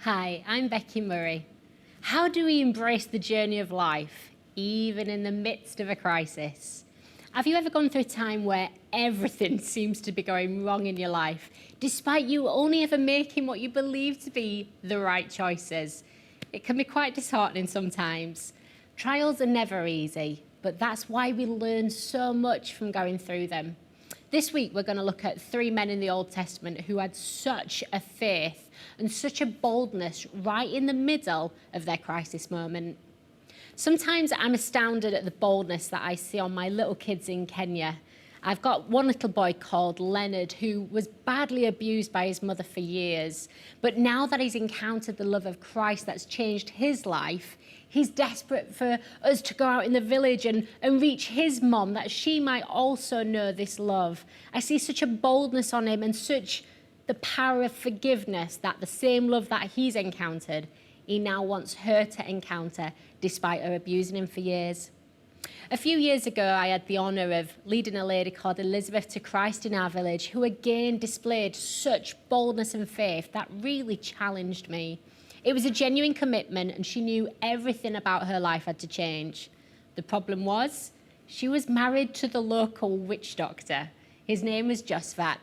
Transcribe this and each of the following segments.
Hi, I'm Becky Murray. How do we embrace the journey of life, even in the midst of a crisis? Have you ever gone through a time where everything seems to be going wrong in your life, despite you only ever making what you believe to be the right choices? It can be quite disheartening sometimes. Trials are never easy, but that's why we learn so much from going through them. This week, we're going to look at three men in the Old Testament who had such a faith and such a boldness right in the middle of their crisis moment. Sometimes I'm astounded at the boldness that I see on my little kids in Kenya. I've got one little boy called Leonard who was badly abused by his mother for years. But now that he's encountered the love of Christ that's changed his life, he's desperate for us to go out in the village and reach his mom, that she might also know this love. I see such a boldness on him and such the power of forgiveness that the same love that he's encountered, he now wants her to encounter despite her abusing him for years. A few years ago, I had the honour of leading a lady called Elizabeth to Christ in our village, who again displayed such boldness and faith that really challenged me. It was a genuine commitment, and she knew everything about her life had to change. The problem was, she was married to the local witch doctor. His name was Josvat.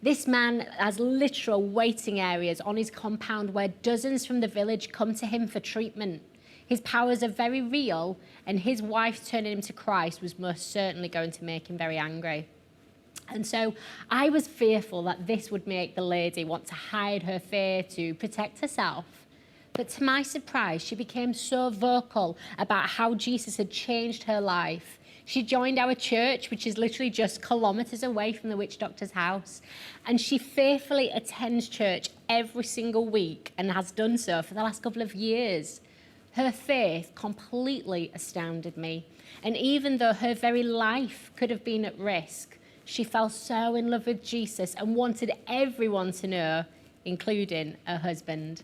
This man has literal waiting areas on his compound where dozens from the village come to him for treatment. His powers are very real, and his wife turning him to Christ was most certainly going to make him very angry. And so I was fearful that this would make the lady want to hide her fear to protect herself. But to my surprise, she became so vocal about how Jesus had changed her life. She joined our church, which is literally just kilometres away from the witch doctor's house. And she faithfully attends church every single week and has done so for the last couple of years. Her faith completely astounded me. And even though her very life could have been at risk, she fell so in love with Jesus and wanted everyone to know, including her husband.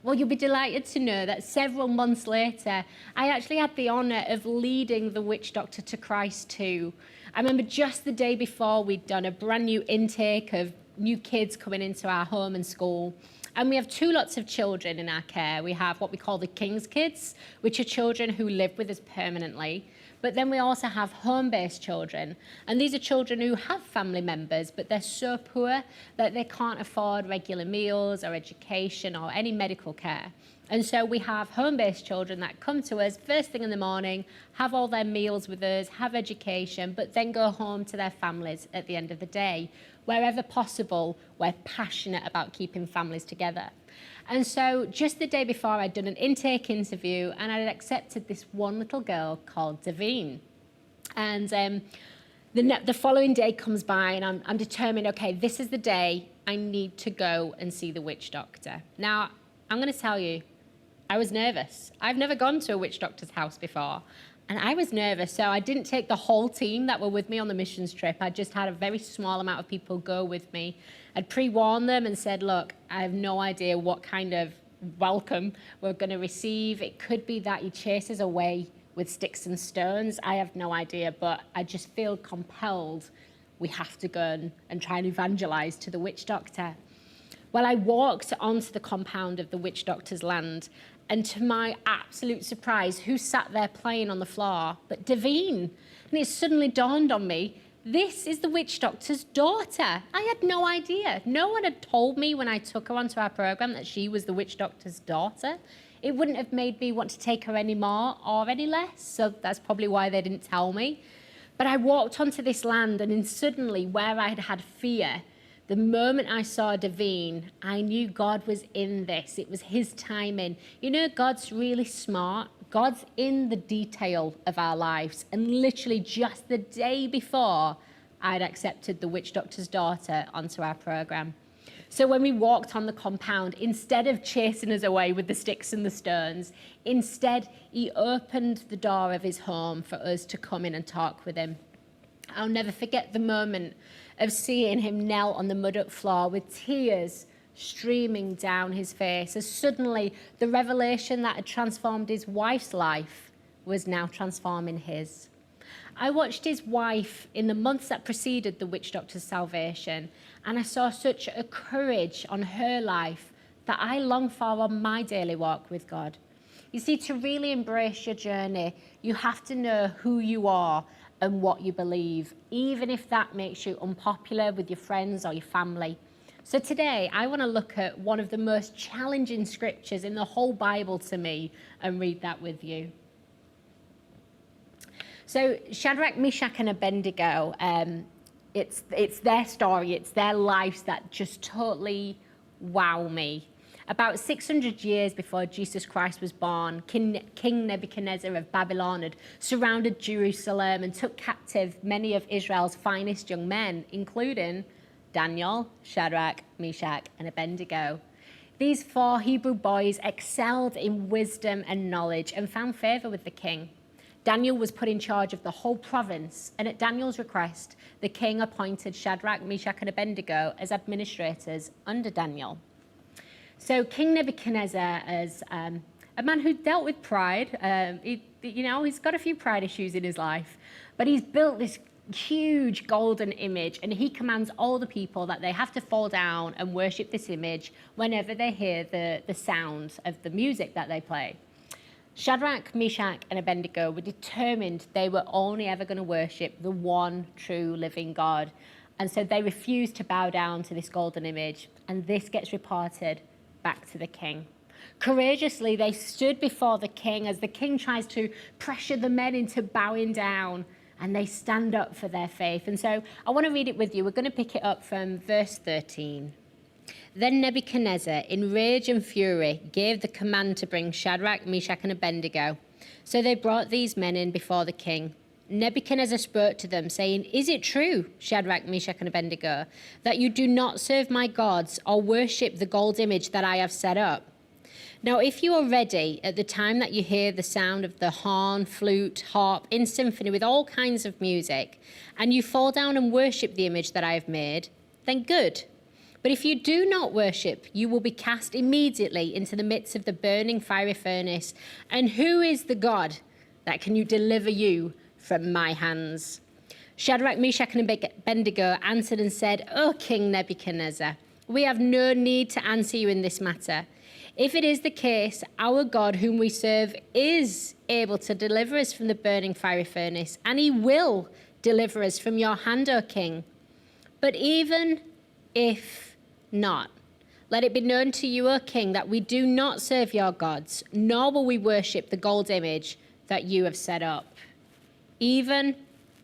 Well, you'll be delighted to know that several months later, I actually had the honour of leading the witch doctor to Christ too. I remember just the day before, we'd done a brand new intake of new kids coming into our home and school. And we have two lots of children in our care. We have what we call the King's Kids, which are children who live with us permanently. But then we also have home-based children. And these are children who have family members, but they're so poor that they can't afford regular meals or education or any medical care. And so we have home-based children that come to us first thing in the morning, have all their meals with us, have education, but then go home to their families at the end of the day. Wherever possible, we're passionate about keeping families together. And so just the day before, I'd done an intake interview and I'd accepted this one little girl called Davine. And the following day comes by and I'm determined, okay, this is the day I need to go and see the witch doctor. Now, I'm going to tell you, I was nervous. I've never gone to a witch doctor's house before. And I was nervous, so I didn't take the whole team that were with me on the missions trip. I just had a very small amount of people go with me. I'd pre-warned them and said, look, I have no idea what kind of welcome we're going to receive. It could be that he chases away with sticks and stones. I have no idea, but I just feel compelled we have to go and try and evangelize to the witch doctor. Well, I walked onto the compound of the witch doctor's land, and to my absolute surprise, who sat there playing on the floor but Davine? And it suddenly dawned on me, this is the witch doctor's daughter. I had no idea. No one had told me when I took her onto our program that she was the witch doctor's daughter. It wouldn't have made me want to take her any more or any less, so that's probably why they didn't tell me. But I walked onto this land, and then suddenly, where I had had fear, the moment I saw Davine, I knew God was in this. It was his timing. You know, God's really smart. God's in the detail of our lives. And literally just the day before, I'd accepted the witch doctor's daughter onto our program. So when we walked on the compound, instead of chasing us away with the sticks and the stones, instead he opened the door of his home for us to come in and talk with him. I'll never forget the moment of seeing him knelt on the mud-up floor with tears streaming down his face, as suddenly the revelation that had transformed his wife's life was now transforming his. I watched his wife in the months that preceded the witch doctor's salvation, and I saw such a courage on her life that I long for on my daily walk with God. You see, to really embrace your journey, you have to know who you are and what you believe, even if that makes you unpopular with your friends or your family. So today, I want to look at one of the most challenging scriptures in the whole Bible to me and read that with you. So Shadrach, Meshach, and Abednego, it's their story, it's their lives that just totally wow me. About 600 years before Jesus Christ was born, King Nebuchadnezzar of Babylon had surrounded Jerusalem and took captive many of Israel's finest young men, including Daniel, Shadrach, Meshach, and Abednego. These 4 Hebrew boys excelled in wisdom and knowledge and found favor with the king. Daniel was put in charge of the whole province, and at Daniel's request, the king appointed Shadrach, Meshach, and Abednego as administrators under Daniel. So King Nebuchadnezzar is a man who dealt with pride. He's got a few pride issues in his life, but he's built this huge golden image, and he commands all the people that they have to fall down and worship this image whenever they hear the sound of the music that they play. Shadrach, Meshach, and Abednego were determined they were only ever going to worship the one true living God. And so they refused to bow down to this golden image, and this gets reported back to the king. Courageously, they stood before the king as the king tries to pressure the men into bowing down, and they stand up for their faith. And so I want to read it with you. We're going to pick it up from verse 13. Then Nebuchadnezzar, in rage and fury, gave the command to bring Shadrach, Meshach, and Abednego. So they brought these men in before the king. Nebuchadnezzar spoke to them, saying, "Is it true, Shadrach, Meshach, and Abednego, that you do not serve my gods or worship the gold image that I have set up? Now, if you are ready at the time that you hear the sound of the horn, flute, harp, in symphony with all kinds of music, and you fall down and worship the image that I have made, then good. But if you do not worship, you will be cast immediately into the midst of the burning fiery furnace. And who is the God that can deliver you from my hands?" Shadrach, Meshach, and Abednego answered and said, "O King Nebuchadnezzar, we have no need to answer you in this matter. If it is the case, our God whom we serve is able to deliver us from the burning fiery furnace, and he will deliver us from your hand, O king. But even if not, let it be known to you, O king, that we do not serve your gods, nor will we worship the gold image that you have set up. Even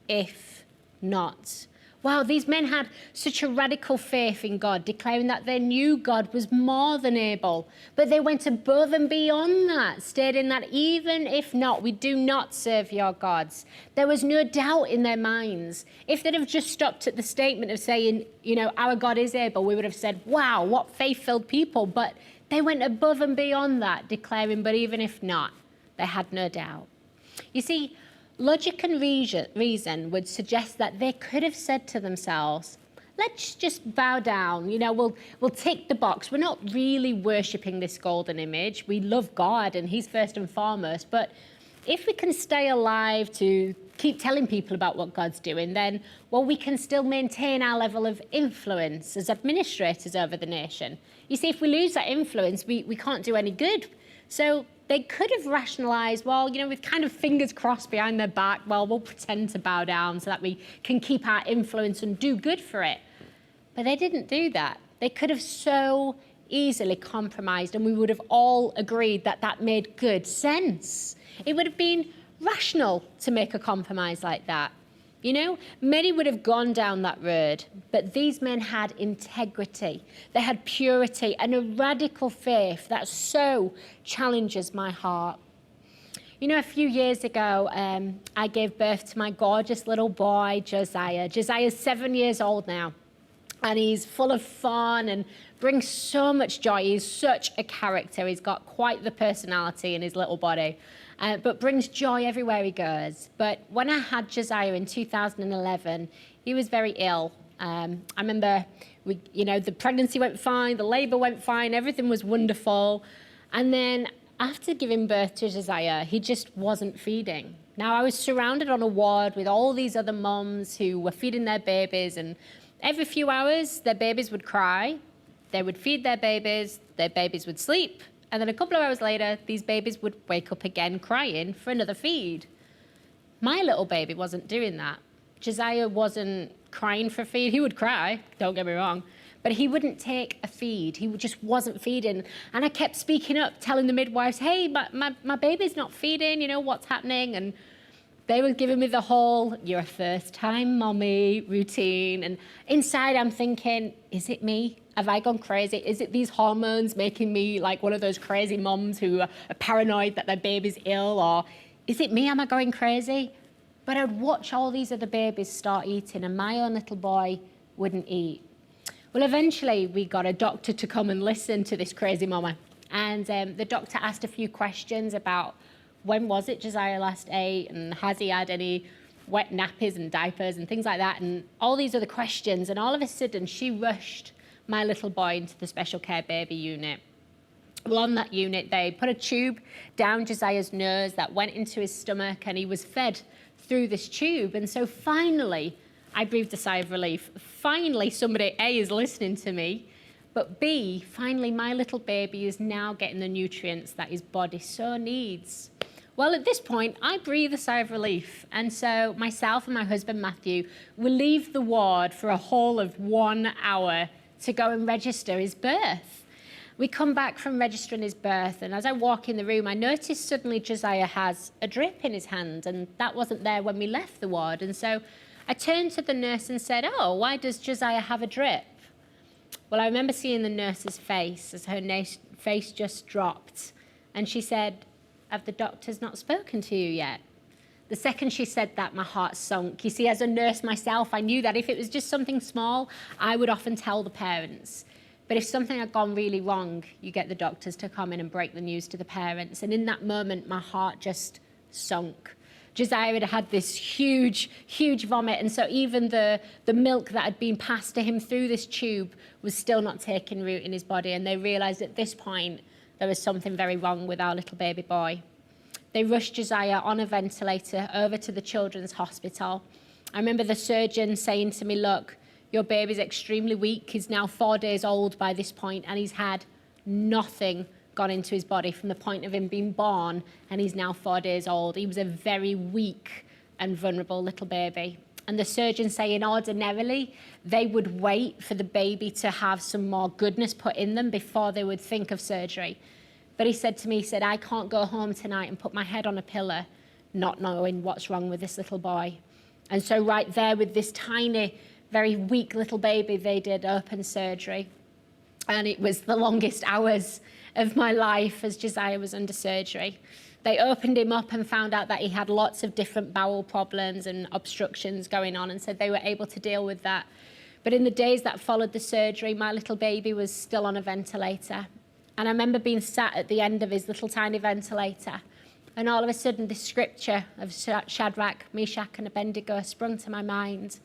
if not." Wow, these men had such a radical faith in God, declaring that they knew God was more than able. But they went above and beyond that, stating that even if not, we do not serve your gods. There was no doubt in their minds. If they'd have just stopped at the statement of saying, our God is able, we would have said, wow, what faith-filled people. But they went above and beyond that, declaring, but even if not, they had no doubt. You see, logic and reason would suggest that they could have said to themselves, let's just bow down, we'll tick the box. We're not really worshipping this golden image. We love God and he's first and foremost. But if we can stay alive to keep telling people about what God's doing, then, we can still maintain our level of influence as administrators over the nation. You see, if we lose that influence, we can't do any good. So they could have rationalized, with kind of fingers crossed behind their back, we'll pretend to bow down so that we can keep our influence and do good for it. But they didn't do that. They could have so easily compromised, and we would have all agreed that that made good sense. It would have been rational to make a compromise like that. Many would have gone down that road, but these men had integrity. They had purity and a radical faith that so challenges my heart. A few years ago, I gave birth to my gorgeous little boy, Josiah. Josiah's 7 years old now, and he's full of fun and brings so much joy. He's such a character. He's got quite the personality in his little body. But brings joy everywhere he goes. But when I had Josiah in 2011, he was very ill. I remember, the pregnancy went fine, the labor went fine, everything was wonderful. And then after giving birth to Josiah, he just wasn't feeding. Now, I was surrounded on a ward with all these other moms who were feeding their babies, and every few hours, their babies would cry. They would feed their babies would sleep, and then a couple of hours later, these babies would wake up again crying for another feed. My little baby wasn't doing that. Josiah wasn't crying for a feed. He would cry, don't get me wrong, but he wouldn't take a feed. He just wasn't feeding. And I kept speaking up, telling the midwives, hey, my baby's not feeding, you know, what's happening? And they were giving me the whole, you're a first-time mommy routine. And inside I'm thinking, is it me? Have I gone crazy? Is it these hormones making me like one of those crazy moms who are paranoid that their baby's ill? Or is it me? Am I going crazy? But I'd watch all these other babies start eating and my own little boy wouldn't eat. Well, eventually we got a doctor to come and listen to this crazy mama. And the doctor asked a few questions about when was it Josiah last ate and has he had any wet nappies and diapers and things like that and all these other questions. And all of a sudden she rushed my little boy into the special care baby unit. Well, on that unit, they put a tube down Josiah's nose that went into his stomach and he was fed through this tube. And so finally, I breathed a sigh of relief. Finally, somebody, A, is listening to me, but B, finally, my little baby is now getting the nutrients that his body so needs. Well, at this point, I breathe a sigh of relief. And so myself and my husband, Matthew, will leave the ward for a whole of 1 hour to go and register his birth. We come back from registering his birth, and as I walk in the room, I notice suddenly Josiah has a drip in his hand, and that wasn't there when we left the ward. And so I turned to the nurse and said, oh, why does Josiah have a drip? Well, I remember seeing the nurse's face as her face just dropped, and she said, have the doctors not spoken to you yet? The second she said that, my heart sunk. You see, as a nurse myself, I knew that if it was just something small, I would often tell the parents. But if something had gone really wrong, you get the doctors to come in and break the news to the parents. And in that moment, my heart just sunk. Josiah had had this huge, huge vomit. And so even the milk that had been passed to him through this tube was still not taking root in his body. And they realized at this point, there was something very wrong with our little baby boy. They rushed Josiah on a ventilator over to the children's hospital. I remember the surgeon saying to me, look, your baby's extremely weak. He's now 4 days old by this point, and he's had nothing gone into his body from the point of him being born, and he's now 4 days old. He was a very weak and vulnerable little baby. And the surgeon saying ordinarily they would wait for the baby to have some more goodness put in them before they would think of surgery. But he said to me, he said, I can't go home tonight and put my head on a pillow not knowing what's wrong with this little boy. And so right there with this tiny, very weak little baby, they did open surgery. And it was the longest hours of my life as Josiah was under surgery. They opened him up and found out that he had lots of different bowel problems and obstructions going on, and said they were able to deal with that. But in the days that followed the surgery, my little baby was still on a ventilator. And I remember being sat at the end of his little tiny ventilator, and all of a sudden the scripture of Shadrach, Meshach and Abednego sprung to my mind.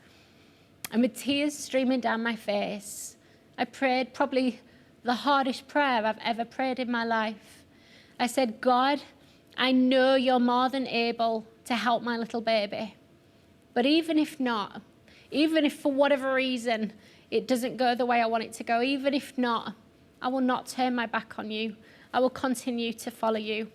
And with tears streaming down my face, I prayed probably the hardest prayer I've ever prayed in my life. I said, God, I know you're more than able to help my little baby. But even if not, even if for whatever reason it doesn't go the way I want it to go, even if not, I will not turn my back on you. I will continue to follow you.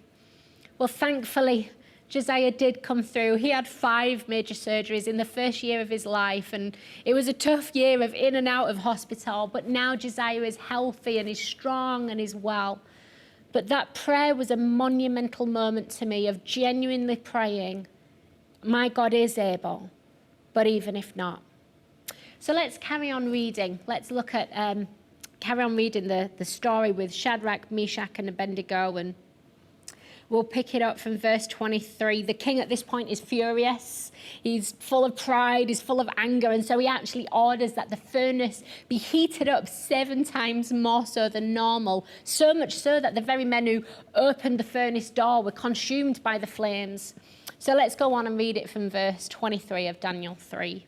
Well, thankfully, Josiah did come through. He had 5 major surgeries in the first year of his life, and it was a tough year of in and out of hospital, but now Josiah is healthy and he's strong and he's well. But that prayer was a monumental moment to me of genuinely praying, my God is able, but even if not. So let's carry on reading. Let's look at, carry on reading the story with Shadrach, Meshach and Abednego, and we'll pick it up from verse 23. The king at this point is furious. He's full of pride, he's full of anger, and so he actually orders that the furnace be heated up 7 times more so than normal, so much so that the very men who opened the furnace door were consumed by the flames. So let's go on and read it from verse 23 of Daniel 3.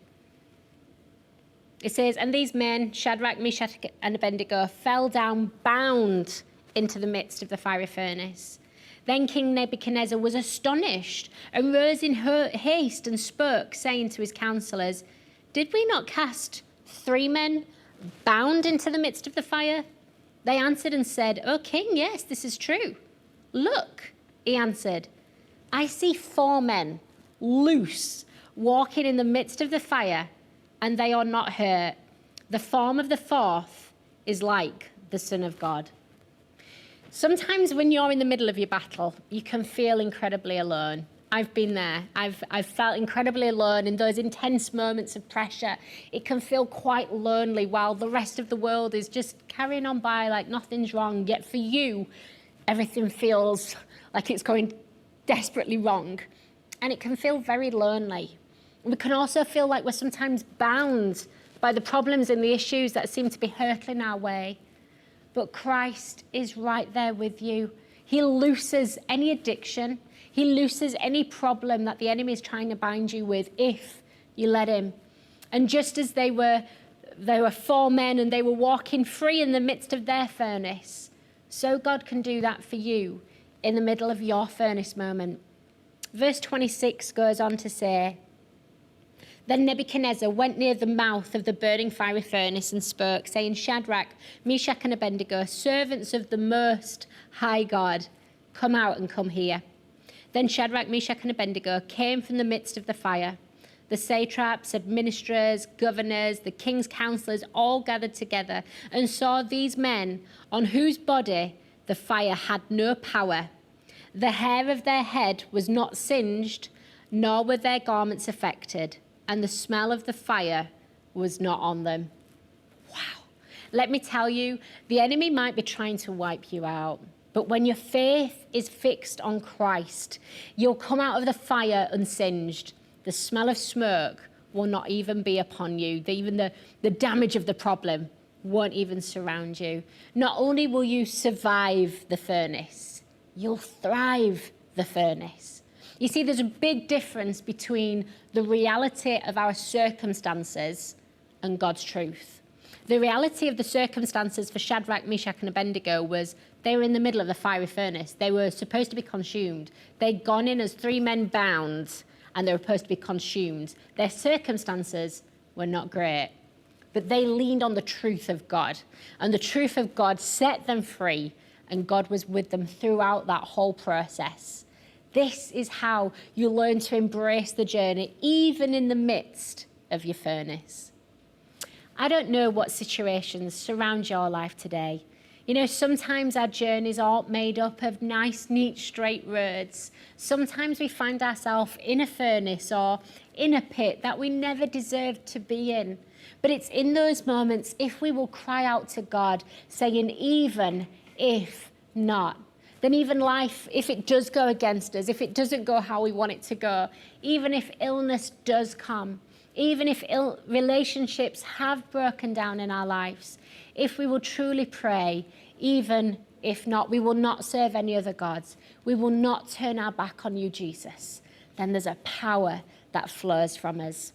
It says, and these men, Shadrach, Meshach and Abednego, fell down bound into the midst of the fiery furnace. Then King Nebuchadnezzar was astonished and rose in haste and spoke, saying to his counselors, did we not cast 3 men bound into the midst of the fire? They answered and said, O king, yes, this is true. Look, he answered, I see 4 men loose walking in the midst of the fire, and they are not hurt. The form of the 4th is like the Son of God. Sometimes when you're in the middle of your battle, you can feel incredibly alone. I've been there. I've felt incredibly alone in those intense moments of pressure. It can feel quite lonely while the rest of the world is just carrying on by like nothing's wrong. Yet for you, everything feels like it's going desperately wrong. And it can feel very lonely. We can also feel like we're sometimes bound by the problems and the issues that seem to be hurtling our way. But Christ is right there with you. He looses any addiction. He looses any problem that the enemy is trying to bind you with if you let him. And just as they were 4 men and they were walking free in the midst of their furnace, so God can do that for you in the middle of your furnace moment. Verse 26 goes on to say, Then Nebuchadnezzar went near the mouth of the burning fiery furnace and spoke, saying, Shadrach, Meshach, and Abednego, servants of the Most High God, come out and come here. Then Shadrach, Meshach, and Abednego came from the midst of the fire. The satraps, administrators, governors, the king's counselors all gathered together and saw these men on whose body the fire had no power. The hair of their head was not singed, nor were their garments affected, and the smell of the fire was not on them. Wow. Let me tell you, the enemy might be trying to wipe you out. But when your faith is fixed on Christ, you'll come out of the fire unsinged. The smell of smoke will not even be upon you. Even the damage of the problem won't even surround you. Not only will you survive the furnace, you'll thrive the furnace. You see, there's a big difference between the reality of our circumstances and God's truth. The reality of the circumstances for Shadrach, Meshach, and Abednego was they were in the middle of the fiery furnace. They were supposed to be consumed. They'd gone in as 3 men bound, and they were supposed to be consumed. Their circumstances were not great, but they leaned on the truth of God, and the truth of God set them free, and God was with them throughout that whole process. This is how you learn to embrace the journey, even in the midst of your furnace. I don't know what situations surround your life today. You know, sometimes our journeys aren't made up of nice, neat, straight roads. Sometimes we find ourselves in a furnace or in a pit that we never deserved to be in. But it's in those moments, if we will cry out to God, saying, even if not, then even life, if it does go against us, if it doesn't go how we want it to go, even if illness does come, even if relationships have broken down in our lives, if we will truly pray, even if not, we will not serve any other gods, we will not turn our back on you, Jesus, then there's a power that flows from us.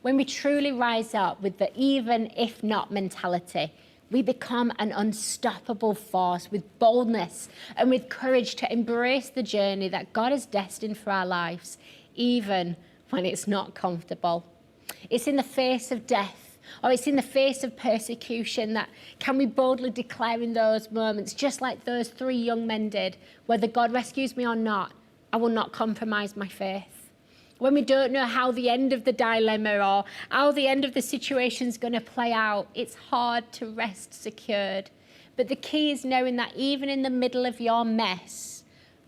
When we truly rise up with the even if not mentality, we become an unstoppable force with boldness and with courage to embrace the journey that God has destined for our lives, even when it's not comfortable. It's in the face of death, or it's in the face of persecution that can we boldly declare in those moments, just like those 3 young men did, whether God rescues me or not, I will not compromise my faith. When we don't know how the end of the dilemma or how the end of the situation is going to play out, it's hard to rest secured. But the key is knowing that even in the middle of your mess,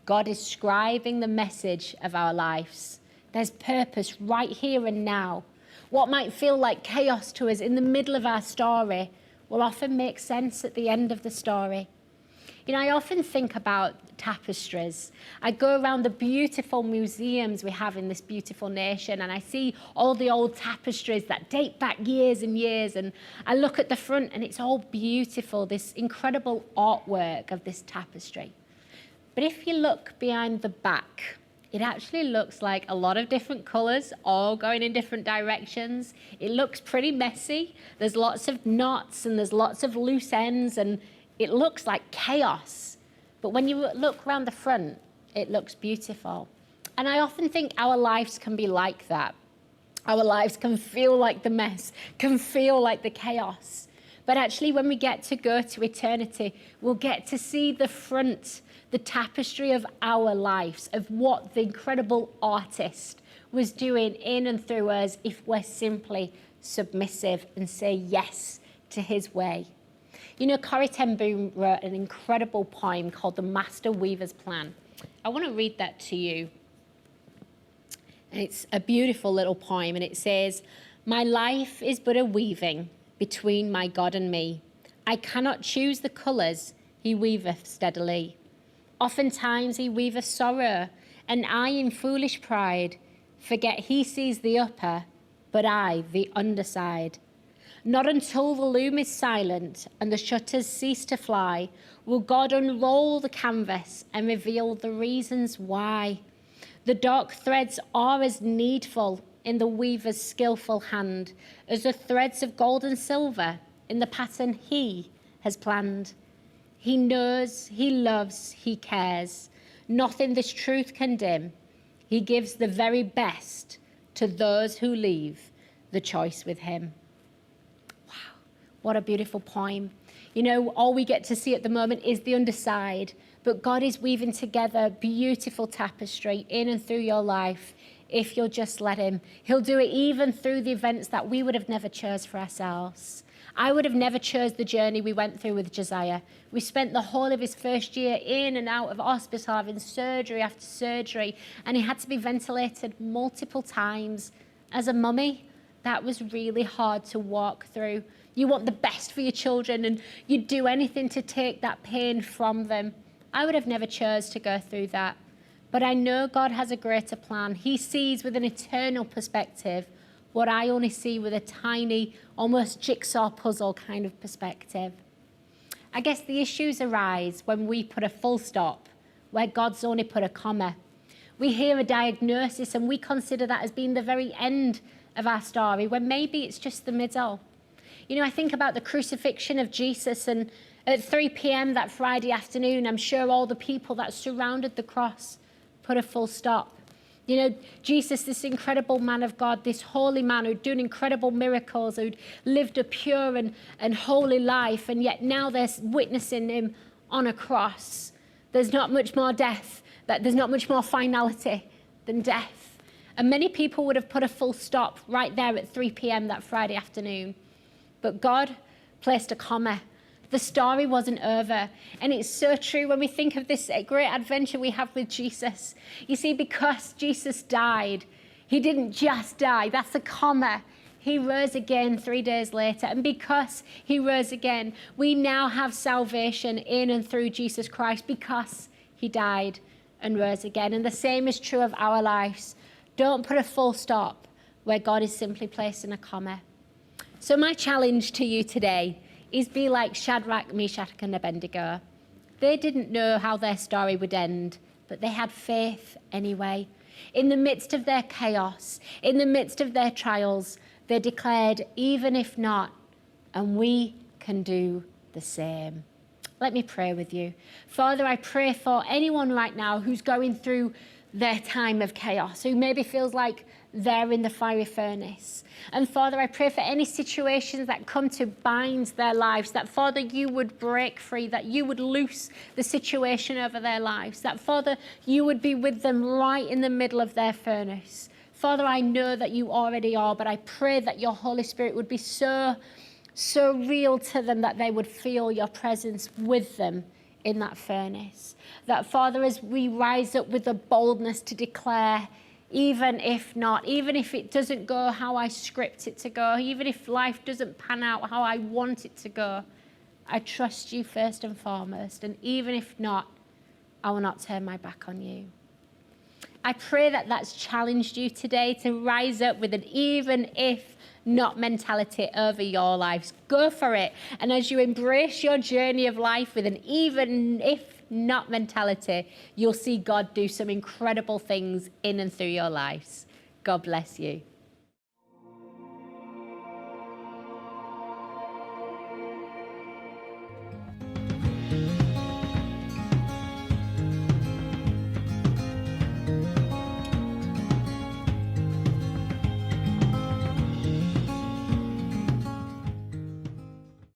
God is scribing the message of our lives. There's purpose right here and now. What might feel like chaos to us in the middle of our story will often make sense at the end of the story. You know, I often think about tapestries. I go around the beautiful museums we have in this beautiful nation, and I see all the old tapestries that date back years and years, and I look at the front and it's all beautiful, this incredible artwork of this tapestry. But if you look behind the back, it actually looks like a lot of different colours, all going in different directions. It looks pretty messy. There's lots of knots and there's lots of loose ends, and it looks like chaos. But when you look around the front, it looks beautiful. And I often think our lives can be like that. Our lives can feel like the mess, can feel like the chaos. But actually, when we get to go to eternity, we'll get to see the front, the tapestry of our lives, of what the incredible artist was doing in and through us if we're simply submissive and say yes to his way. You know, Corrie ten Boom wrote an incredible poem called The Master Weaver's Plan. I want to read that to you. And it's a beautiful little poem, and it says, "My life is but a weaving between my God and me. I cannot choose the colours he weaveth steadily. Oftentimes he weaveth sorrow, and I in foolish pride forget he sees the upper, but I the underside. Not until the loom is silent and the shutters cease to fly will God unroll the canvas and reveal the reasons why. The dark threads are as needful in the weaver's skillful hand as the threads of gold and silver in the pattern he has planned. He knows, he loves, he cares. Nothing this truth can dim. He gives the very best to those who leave the choice with him." Wow, what a beautiful poem. You know, all we get to see at the moment is the underside, but God is weaving together beautiful tapestry in and through your life if you'll just let him. He'll do it even through the events that we would have never chose for ourselves. I would have never chose the journey we went through with Josiah. We spent the whole of his first year in and out of hospital, having surgery after surgery, and he had to be ventilated multiple times. As a mummy, that was really hard to walk through. You want the best for your children, and you'd do anything to take that pain from them. I would have never chose to go through that. But I know God has a greater plan. He sees with an eternal perspective what I only see with a tiny, almost jigsaw puzzle kind of perspective. I guess the issues arise when we put a full stop where God's only put a comma. We hear a diagnosis and we consider that as being the very end of our story, when maybe it's just the middle. You know, I think about the crucifixion of Jesus, and at 3 p.m. that Friday afternoon, I'm sure all the people that surrounded the cross put a full stop. You know, Jesus, this incredible man of God, this holy man who'd done incredible miracles, who'd lived a pure and holy life, and yet now they're witnessing him on a cross. There's not much more death, there's not much more finality than death. And many people would have put a full stop right there at 3 p.m. that Friday afternoon. But God placed a comma. The story wasn't over. And it's so true when we think of this great adventure we have with Jesus. You see, because Jesus died, he didn't just die. That's a comma. He rose again 3 days later. And because he rose again, we now have salvation in and through Jesus Christ because he died and rose again. And the same is true of our lives. Don't put a full stop where God is simply placing a comma. So my challenge to you today is be like Shadrach, Meshach, and Abednego. They didn't know how their story would end, but they had faith anyway. In the midst of their chaos, in the midst of their trials, they declared, even if not, and we can do the same. Let me pray with you. Father, I pray for anyone right now who's going through their time of chaos, who maybe feels like they're in the fiery furnace. And Father, I pray for any situations that come to bind their lives, that Father, you would break free, that you would loose the situation over their lives, that Father, you would be with them right in the middle of their furnace. Father, I know that you already are, but I pray that your Holy Spirit would be so real to them that they would feel your presence with them in that furnace. That Father, as we rise up with the boldness to declare, even if not, even if it doesn't go how I script it to go, even if life doesn't pan out how I want it to go, I trust you first and foremost. And even if not, I will not turn my back on you. I pray that that's challenged you today to rise up with an even if not mentality over your lives. Go for it. And as you embrace your journey of life with an even if not mentality, you'll see God do some incredible things in and through your lives. God bless you.